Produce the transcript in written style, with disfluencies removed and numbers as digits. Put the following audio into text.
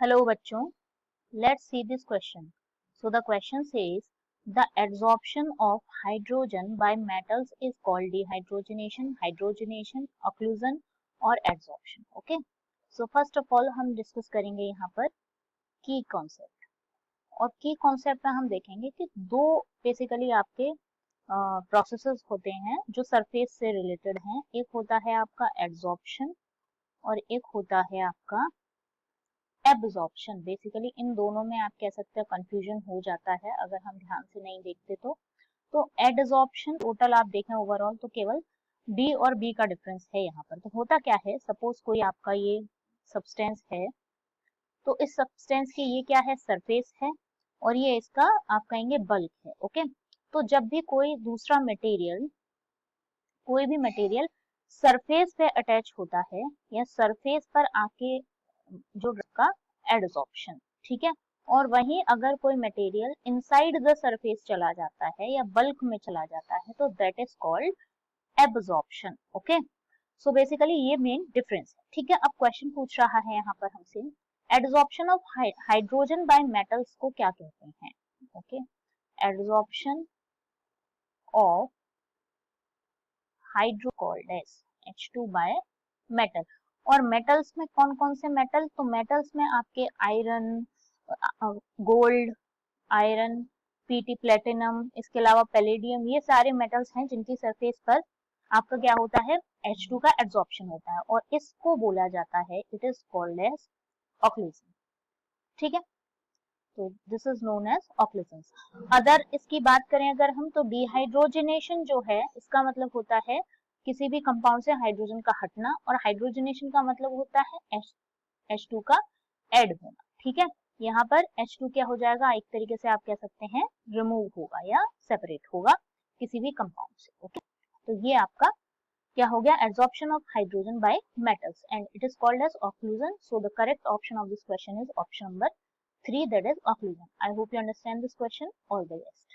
Hello बच्चों, let's see this question. So the question says the adsorption of hydrogen by metals is called dehydrogenation, hydrogenation, occlusion और adsorption. Okay. So first of all हम discuss करेंगे यहाँ पर की concept और की concept में हम देखेंगे कि दो बेसिकली आपके प्रोसेसेस होते हैं जो सरफेस से रिलेटेड हैं. एक होता है आपका एड्सॉर्प्शन और एक होता है आपका एब्जॉर्प्शन. बेसिकली इन दोनों में आप कह सकते हैं कंफ्यूजन हो जाता है अगर हम ध्यान से नहीं देखते तो एडजॉर्प्शन टोटल आप देखें ओवरऑल तो केवल डी और बी का डिफरेंस है यहाँ पर. तो होता क्या है, सपोज कोई आपका ये सब्सटेंस है तो इस सब्सटेंस की ये क्या है, सरफेस है और ये इसका आप कहेंगे बल्क है. ओके. तो जब भी कोई दूसरा मटेरियल कोई भी मटेरियल सरफेस पे अटैच होता है या सरफेस पर आके जो का एडसॉर्प्शन, ठीक है. और वहीं अगर कोई मटेरियल इनसाइड द सरफेस चला जाता है या बल्क में चला जाता है तो that is called absorption. Okay. So basically ये मेन डिफरेंस है. ठीक है. अब क्वेश्चन पूछ रहा है यहाँ पर हमसे adsorption of hydrogen by metals को क्या कहते हैं. Okay. Adsorption of hydro called as H2 by metal. और मेटल्स में कौन कौन से मेटल, तो मेटल्स में आपके iron, gold, iron, PT, platinum, इसके अलावा पैलेडियम, ये सारे मेटल्स हैं जिनकी सरफेस पर आपका क्या होता है, H2 का एब्जॉर्प्शन होता है और इसको बोला जाता है, it is called as occlusion. ठीक है. तो this is known as occlusion. Other इसकी बात करें अगर हम तो डिहाइड्रोजनेशन जो है इसका मतलब होता है किसी भी कंपाउंड से हाइड्रोजन का हटना और हाइड्रोजनेशन का मतलब होता है H2 का ऐड होना. ठीक है. यहाँ पर H2 क्या हो जाएगा, एक तरीके से आप कह सकते हैं रिमूव होगा या सेपरेट होगा किसी भी कंपाउंड से. ओके. तो ये आपका क्या हो गया, absorption of hydrogen by metals and it is called as occlusion. So the correct option of this question is option number 3, that is occlusion. I hope you understand this question. All the best.